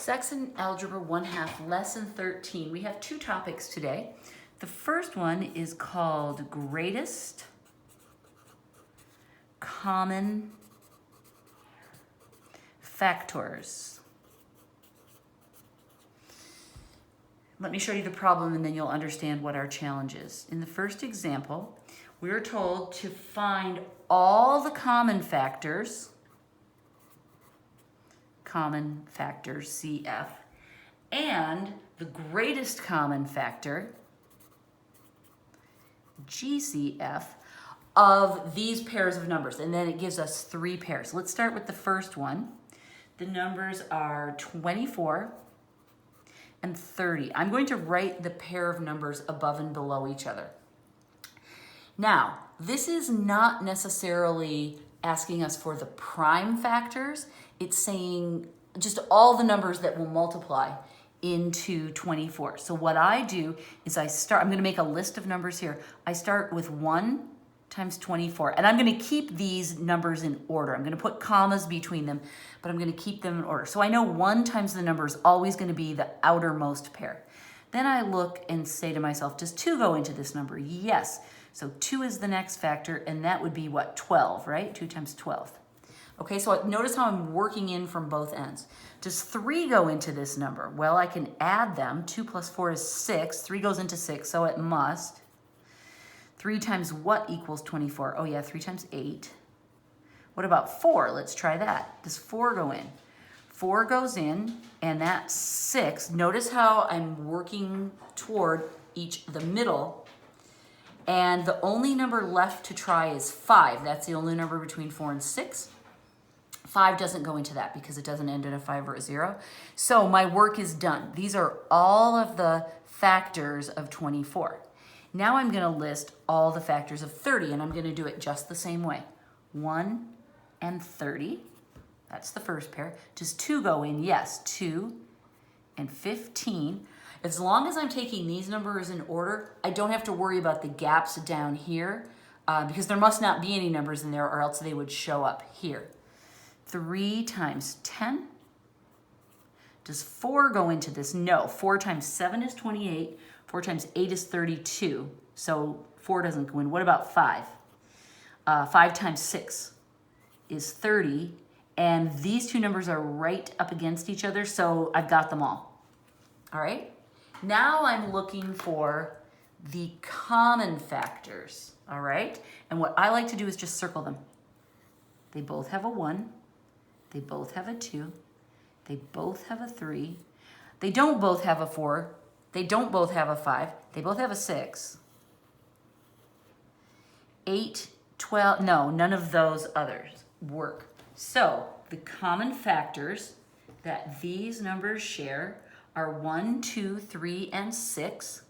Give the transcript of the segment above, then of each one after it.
Saxon Algebra 1/2, Lesson 13. We have two topics today. The first one is called Greatest Common Factors. Let me show you the problem and then you'll understand what our challenge is. In the first example, we are told to find all the common factors CF, and the greatest common factor, GCF, of these pairs of numbers. And then it gives us three pairs. Let's start with the first one. The numbers are 24 and 30. I'm going to write the pair of numbers above and below each other. Now, this is not necessarily asking us for the prime factors. It's saying just all the numbers that will multiply into 24. So what I do is I'm going to make a list of numbers here. I start with 1 times 24, and I'm going to keep these numbers in order. I'm going to put commas between them, but I'm going to keep them in order. So I know 1 times the number is always going to be the outermost pair. Then I look and say to myself, does 2 go into this number? Yes. So 2 is the next factor, and that would be what? 12, right? 2 times 12. Okay, so notice how I'm working in from both ends. Does 3 go into this number? Well, I can add them. 2 plus 4 is 6. 3 goes into 6, so it must. 3 times what equals 24? Oh yeah, 3 times 8. What about 4? Let's try that. Does 4 go in? 4 goes in, and that's 6. Notice how I'm working toward the middle. And the only number left to try is 5. That's the only number between 4 and 6. 5 doesn't go into that because it doesn't end in a 5 or a 0. So my work is done. These are all of the factors of 24. Now I'm going to list all the factors of 30, and I'm going to do it just the same way. 1 and 30. That's the first pair. Does 2 go in? Yes. 2 and 15. As long as I'm taking these numbers in order, I don't have to worry about the gaps down here because there must not be any numbers in there or else they would show up here. 3 times 10. Does 4 go into this? No. 4 times 7 is 28. 4 times 8 is 32. So 4 doesn't go in. What about 5? 5 times 6 is 30. And these two numbers are right up against each other, so I've got them all. All right? Now I'm looking for the common factors. All right? And what I like to do is just circle them. They both have a 1. They both have a 2. They both have a 3. They don't both have a 4. They don't both have a 5. They both have a 6. 8, 12, no, none of those others work. So the common factors that these numbers share are 1, 2, 3, and 6.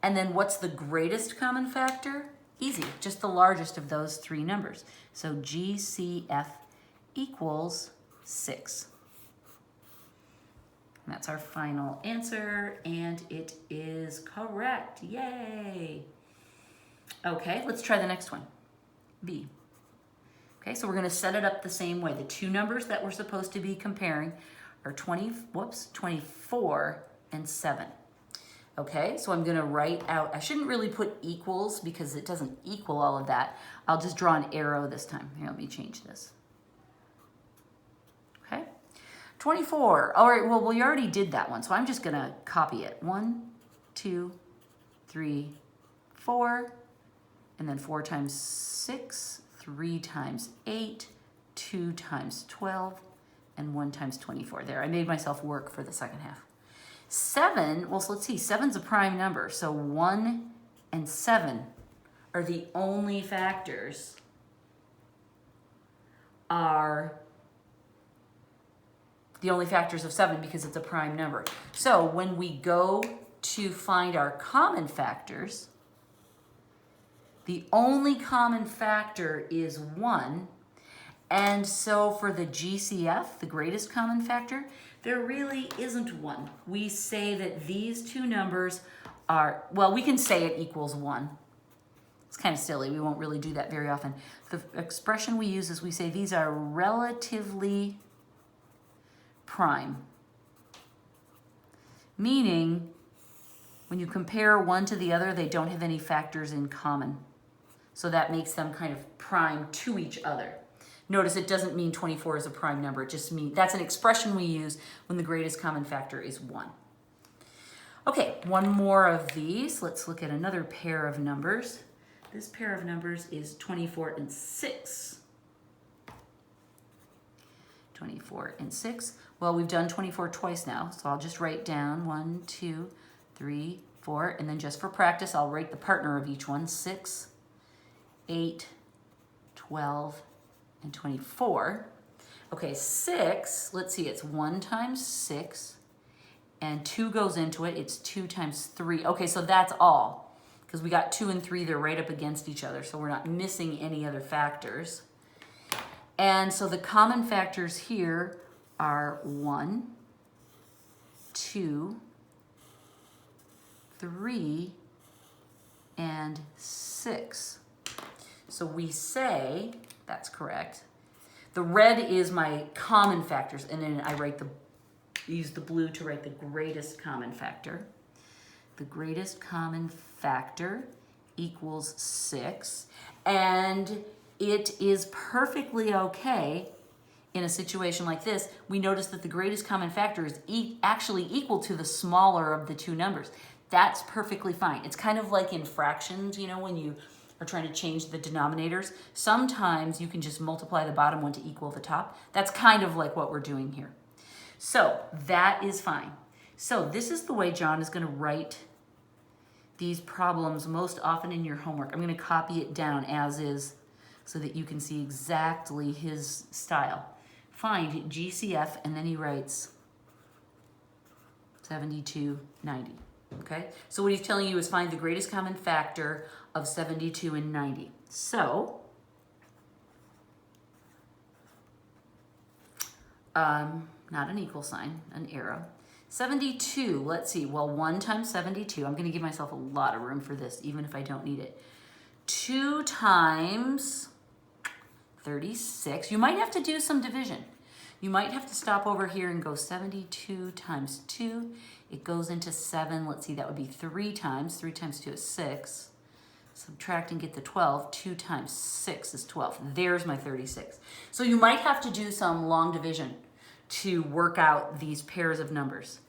And then what's the greatest common factor? Easy, just the largest of those three numbers. So GCF equals 6. And that's our final answer, and it is correct. Yay! Okay, let's try the next one. B. Okay, so we're going to set it up the same way. The two numbers that we're supposed to be comparing are 24 and 7. Okay, so I'm going to write out, I shouldn't really put equals because it doesn't equal all of that. I'll just draw an arrow this time. Here, let me change this. Okay, 24. All right, well, we already did that one, so I'm just going to copy it. 1, 2, 3, 4, and then 4 times 6, 3 times 8, 2 times 12, and 1 times 24. There, I made myself work for the second half. 7, well, so let's see, 7's a prime number, so 1 and 7 are the only factors of 7 because it's a prime number. So when we go to find our common factors, the only common factor is 1. And so for the GCF, the greatest common factor, there really isn't one. We say that these two numbers are, well, we can say it equals 1. It's kind of silly. We won't really do that very often. The expression we use is we say these are relatively prime. meaning when you compare one to the other, they don't have any factors in common. So that makes them kind of prime to each other. Notice it doesn't mean 24 is a prime number. It just means that's an expression we use when the greatest common factor is 1. Okay, one more of these. Let's look at another pair of numbers. This pair of numbers is 24 and 6. 24 and 6. Well, we've done 24 twice now, so I'll just write down 1, 2, 3, 4, and then just for practice, I'll write the partner of each one, 6, 8, 12, and 24. Okay, 6, let's see, it's 1 times 6, and 2 goes into it. It's 2 times 3. Okay, so that's all, because we got 2 and 3, they're right up against each other, so we're not missing any other factors. And so the common factors here are 1, 2, 3, and 6. So we say, that's correct. The red is my common factors, and then I use the blue to write the greatest common factor. The greatest common factor equals 6, and it is perfectly okay in a situation like this. We notice that the greatest common factor is actually equal to the smaller of the two numbers. That's perfectly fine. It's kind of like in fractions, you know, when you are trying to change the denominators. Sometimes you can just multiply the bottom one to equal the top. That's kind of like what we're doing here. So that is fine. So this is the way John is going to write these problems most often in your homework. I'm going to copy it down as is so that you can see exactly his style. Find GCF, and then he writes 7290. Okay? So what he's telling you is find the greatest common factor of 72 and 90. So, not an equal sign, an arrow. 72, let's see, well, 1 times 72, I'm going to give myself a lot of room for this, even if I don't need it. 2 times 36. You might have to do some division. You might have to stop over here and go 72 times 2. It goes into 7. Let's see, that would be 3 times. 3 times 2 is 6. Subtract and get the 12. 2 times 6 is 12. There's my 36. So you might have to do some long division to work out these pairs of numbers.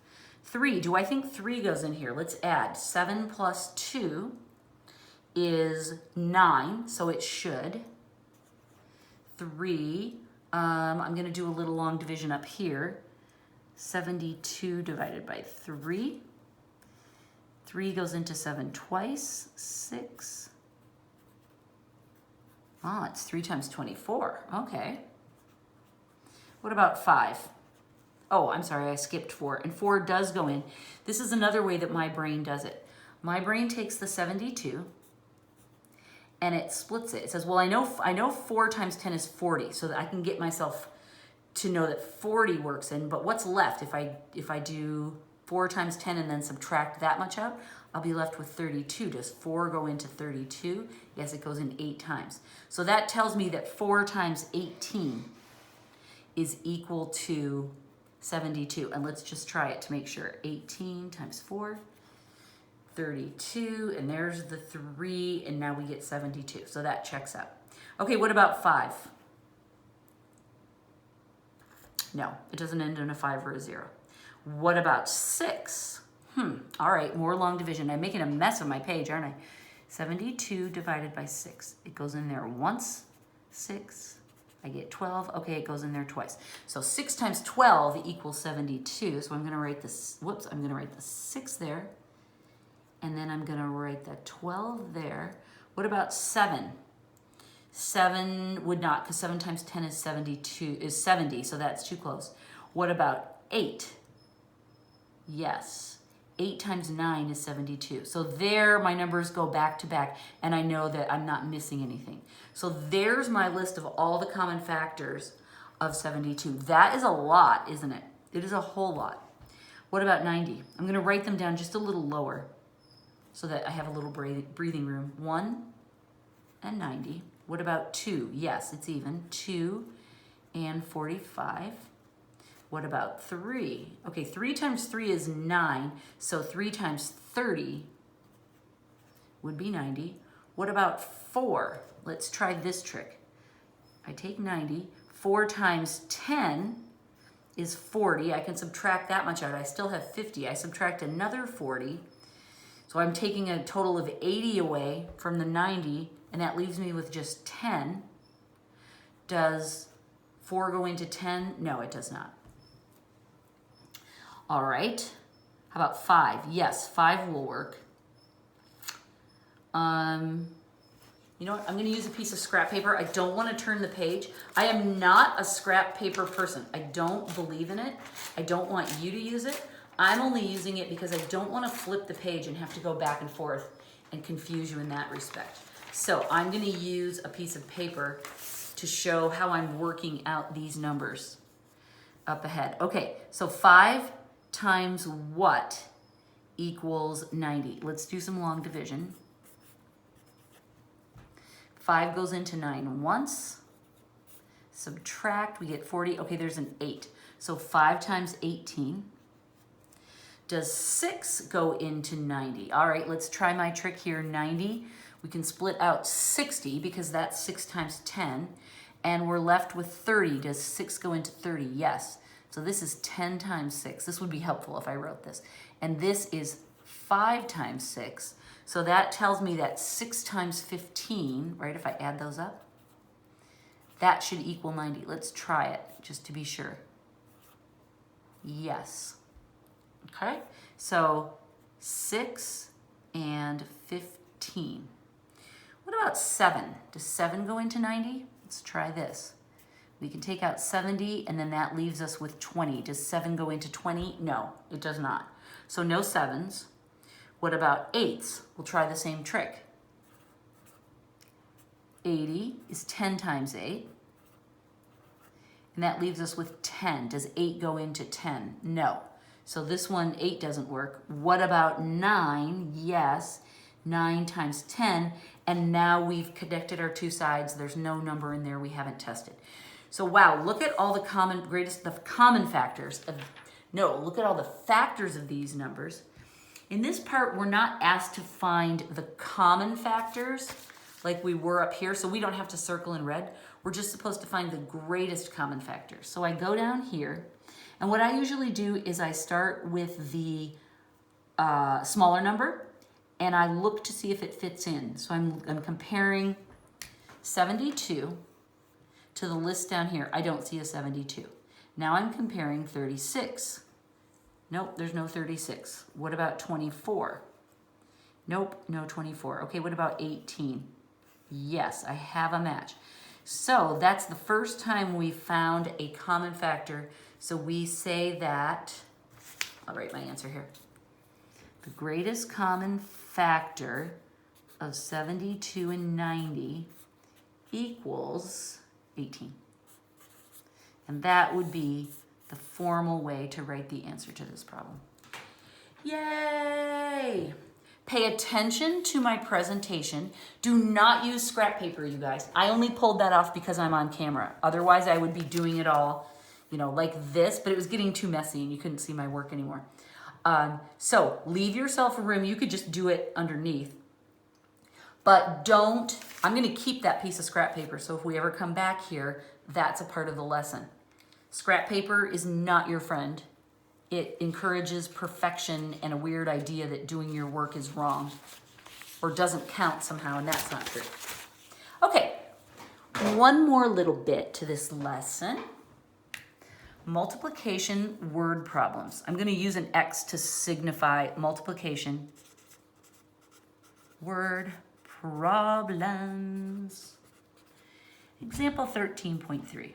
3, do I think 3 goes in here? Let's add. 7 plus 2 is 9, so it should. 3, I'm going to do a little long division up here. 72 divided by 3. 3 goes into 7 twice. 6. Oh, it's 3 times 24. Okay. What about 5? Oh, I'm sorry, I skipped 4. And 4 does go in. This is another way that my brain does it. My brain takes the 72 and it splits it. It says, well, I know 4 times 10 is 40, so that I can get myself to know that 40 works in, but what's left? If I do 4 times 10 and then subtract that much out, I'll be left with 32. Does 4 go into 32? Yes, it goes in 8 times. So that tells me that 4 times 18 is equal to 72. And let's just try it to make sure. 18 times 4, 32, and there's the 3, and now we get 72. So that checks out. Okay, what about 5? No, it doesn't end in a 5 or a 0. What about 6? All right, more long division. I'm making a mess of my page, aren't I? 72 divided by 6. It goes in there once. 6. I get 12. Okay, it goes in there twice. So 6 times 12 equals 72. So I'm going to write this. Whoops, I'm going to write the 6 there. And then I'm going to write the 12 there. What about 7? 7 would not, because 7 times 10 is 70, so that's too close. What about 8? Yes. 8 times 9 is 72. So there my numbers go back to back, and I know that I'm not missing anything. So there's my list of all the common factors of 72. That is a lot, isn't it? It is a whole lot. What about 90? I'm going to write them down just a little lower so that I have a little breathing room. 1 and 90. What about 2? Yes, it's even. 2 and 45. What about 3? Okay, 3 times 3 is 9, so 3 times 30 would be 90. What about 4? Let's try this trick. I take 90. 4 times 10 is 40. I can subtract that much out. I still have 50. I subtract another 40. So I'm taking a total of 80 away from the 90, and that leaves me with just 10. Does 4 go into 10? No, it does not. All right. How about 5? Yes, 5 will work. You know what? I'm going to use a piece of scrap paper. I don't want to turn the page. I am not a scrap paper person. I don't believe in it. I don't want you to use it. I'm only using it because I don't want to flip the page and have to go back and forth and confuse you in that respect. So I'm going to use a piece of paper to show how I'm working out these numbers up ahead. Okay, so 5 times what equals 90? Let's do some long division. 5 goes into 9 once. Subtract, we get 40. Okay, there's an 8. So 5 times 18. Does 6 go into 90? All right, let's try my trick here. 90, we can split out 60 because that's 6 times 10. And we're left with 30. Does 6 go into 30? Yes. So this is 10 times 6. This would be helpful if I wrote this. And this is 5 times 6. So that tells me that 6 times 15, right, if I add those up, that should equal 90. Let's try it just to be sure. Yes. Okay, so 6 and 15. What about 7? Does 7 go into 90? Let's try this. We can take out 70, and then that leaves us with 20. Does 7 go into 20? No, it does not. So no 7s. What about 8s? We'll try the same trick. 80 is 10 times 8. And that leaves us with 10. Does 8 go into 10? No. So this one, 8 doesn't work. What about 9? Yes, 9 times 10. And now we've connected our two sides. There's no number in there we haven't tested. So wow, look at all the common factors. Look at all the factors of these numbers. In this part, we're not asked to find the common factors like we were up here, so we don't have to circle in red. We're just supposed to find the greatest common factors. So I go down here, and what I usually do is I start with the smaller number, and I look to see if it fits in. So I'm comparing 72 to the list down here. I don't see a 72. Now I'm comparing 36. Nope, there's no 36. What about 24? Nope, no 24. Okay, what about 18? Yes, I have a match. So that's the first time we found a common factor. So we say that, I'll write my answer here. The greatest common factor of 72 and 90 equals 18. And that would be the formal way to write the answer to this problem. Yay! Pay attention to my presentation. Do not use scrap paper, you guys. I only pulled that off because I'm on camera. Otherwise, I would be doing it all, like this, but it was getting too messy and you couldn't see my work anymore. So leave yourself room. You could just do it underneath. But I'm gonna keep that piece of scrap paper, so if we ever come back here, that's a part of the lesson. Scrap paper is not your friend. It encourages perfection and a weird idea that doing your work is wrong or doesn't count somehow, and that's not true. Okay, one more little bit to this lesson. Multiplication word problems. I'm going to use an X to signify multiplication word problems. Example 13.3.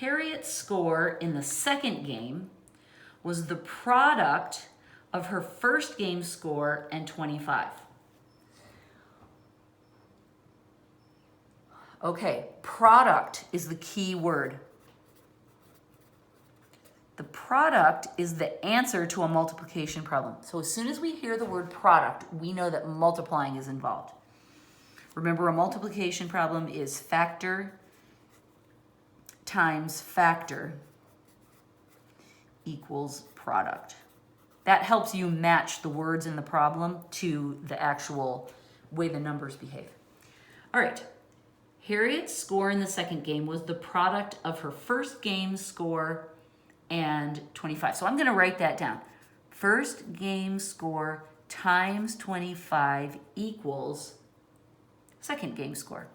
Harriet's score in the second game was the product of her first game score and 25. Okay, product is the key word. The product is the answer to a multiplication problem. So as soon as we hear the word product, we know that multiplying is involved. Remember, a multiplication problem is factor times factor equals product. That helps you match the words in the problem to the actual way the numbers behave. All right, Harriet's score in the second game was the product of her first game score and 25. So I'm gonna write that down. First game score times 25 equals second game score.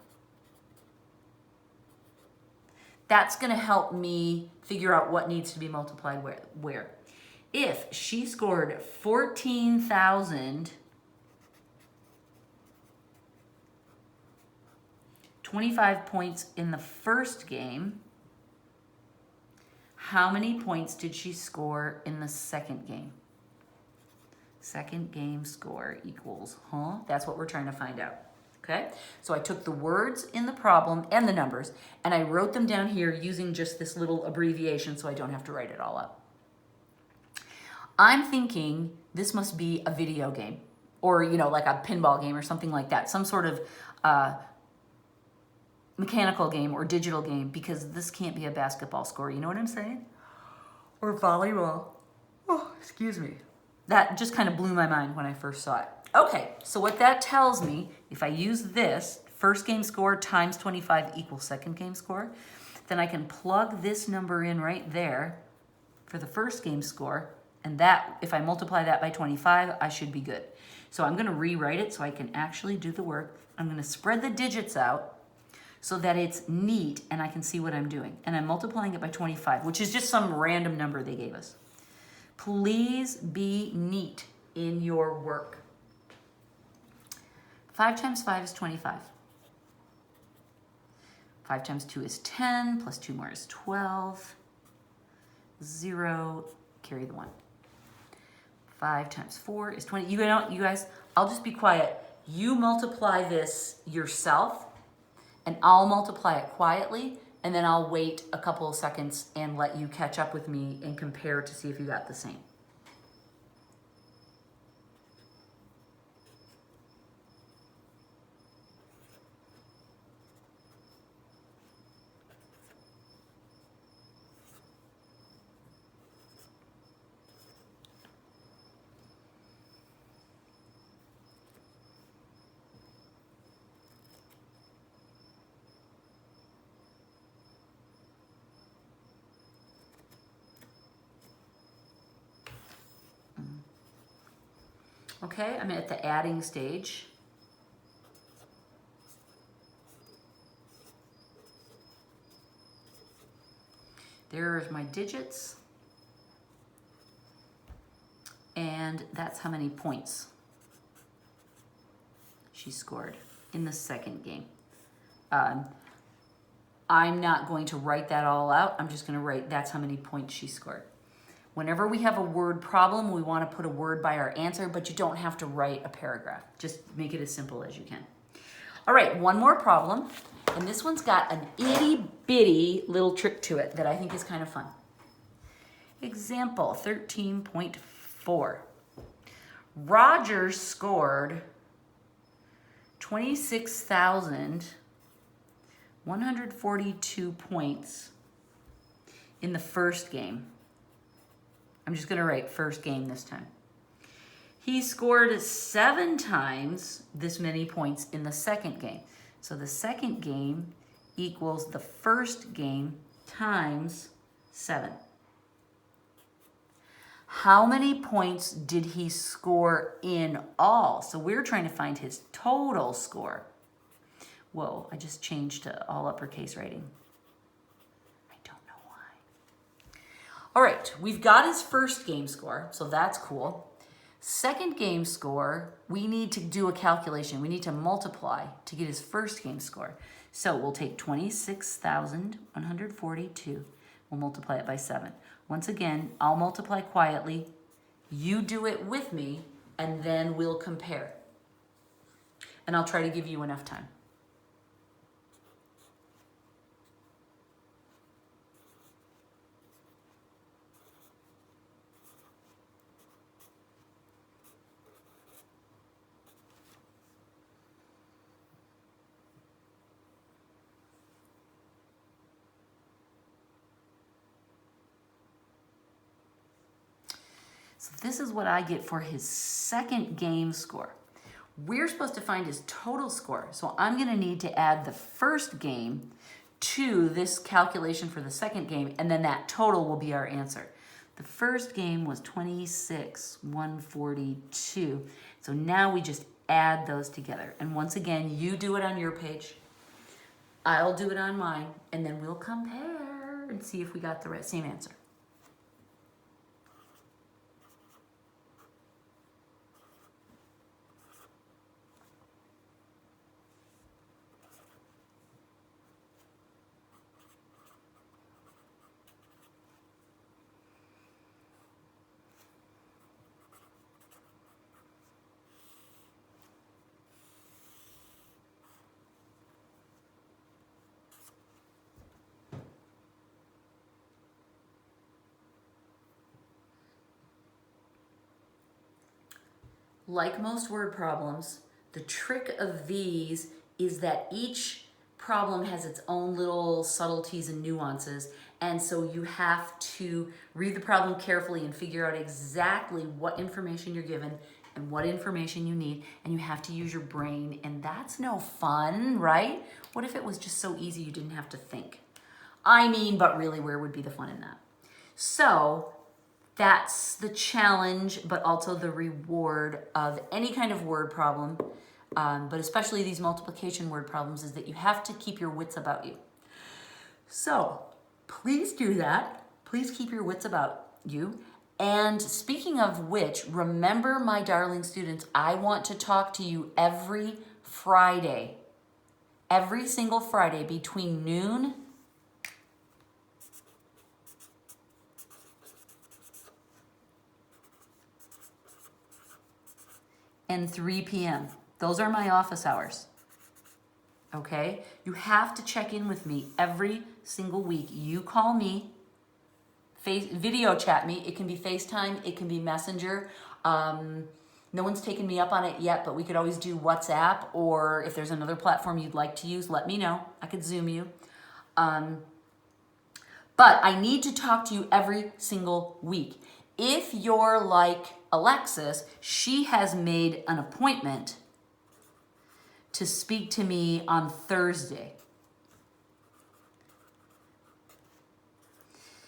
That's gonna help me figure out what needs to be multiplied where. If she scored 14,000, 25 points in the first game, how many points did she score in the second game? Second game score equals, That's what we're trying to find out, okay? So I took the words in the problem and the numbers, and I wrote them down here using just this little abbreviation so I don't have to write it all up. I'm thinking this must be a video game or, like a pinball game or something like that, some sort of mechanical game or digital game, because this can't be a basketball score. You know what I'm saying? Or volleyball. Oh, excuse me. That just kind of blew my mind when I first saw it. Okay, so what that tells me, if I use this, first game score times 25 equals second game score, then I can plug this number in right there for the first game score, and that, if I multiply that by 25, I should be good. So I'm gonna rewrite it so I can actually do the work. I'm gonna spread the digits out so that it's neat and I can see what I'm doing. And I'm multiplying it by 25, which is just some random number they gave us. Please be neat in your work. 5 times 5 is 25. 5 times 2 is 10, plus 2 more is 12. 0, carry the 1. 5 times 4 is 20. You guys, I'll just be quiet. You multiply this yourself, and I'll multiply it quietly, and then I'll wait a couple of seconds and let you catch up with me and compare to see if you got the same. Okay, I'm at the adding stage. There's my digits. And that's how many points she scored in the second game. I'm not going to write that all out. I'm just gonna write that's how many points she scored. Whenever we have a word problem, we want to put a word by our answer, but you don't have to write a paragraph. Just make it as simple as you can. All right, one more problem, and this one's got an itty-bitty little trick to it that I think is kind of fun. Example 13.4. Roger scored 26,142 points in the first game. I'm just gonna write first game this time. He scored 7 times this many points in the second game. So the second game equals the first game times 7. How many points did he score in all? So we're trying to find his total score. Whoa, I just changed to all uppercase writing. All right, we've got his first game score, so that's cool. Second game score, we need to do a calculation. We need to multiply to get his first game score. So we'll take 26,142. We'll multiply it by 7. Once again, I'll multiply quietly. You do it with me, and then we'll compare. And I'll try to give you enough time. this is what I get for his second game score. We're supposed to find his total score. So I'm gonna need to add the first game to this calculation for the second game, and then that total will be our answer. The first game was 26,142. So now we just add those together. And once again, you do it on your page. I'll do it on mine, and then we'll compare and see if we got the same answer. Like most word problems, the trick of these is that each problem has its own little subtleties and nuances, and so you have to read the problem carefully and figure out exactly what information you're given and what information you need, and you have to use your brain, and that's no fun, right? What if it was just so easy you didn't have to think? I mean, but really, where would be the fun in that? So that's the challenge, but also the reward of any kind of word problem, but especially these multiplication word problems, is that you have to keep your wits about you. So please do that. Please keep your wits about you. And speaking of which, remember, my darling students, I want to talk to you every Friday, every single Friday between noon and 3 p.m. Those are my office hours, okay? You have to check in with me every single week. You call me, video chat me. It can be FaceTime, it can be Messenger. No one's taken me up on it yet, but we could always do WhatsApp, or if there's another platform you'd like to use, let me know. I could Zoom you. But I need to talk to you every single week. If you're like Alexis, she has made an appointment to speak to me on Thursday.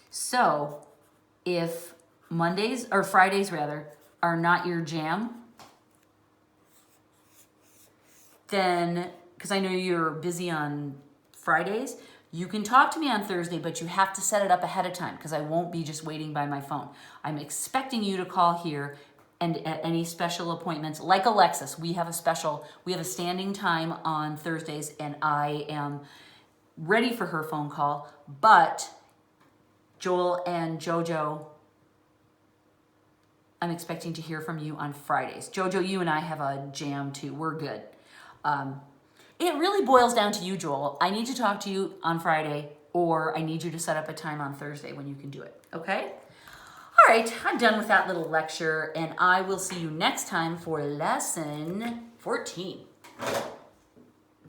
So if Mondays, or Fridays rather, are not your jam, then, because I know you're busy on Fridays, you can talk to me on Thursday, but you have to set it up ahead of time, because I won't be just waiting by my phone. I'm expecting you to call here, and at any special appointments, like Alexis, we have a standing time on Thursdays, and I am ready for her phone call. But Joel and Jojo, I'm expecting to hear from you on Fridays. Jojo, you and I have a jam too. We're good. It really boils down to you, Joel. I need to talk to you on Friday, or I need you to set up a time on Thursday when you can do it, okay? All right, I'm done with that little lecture, and I will see you next time for lesson 14.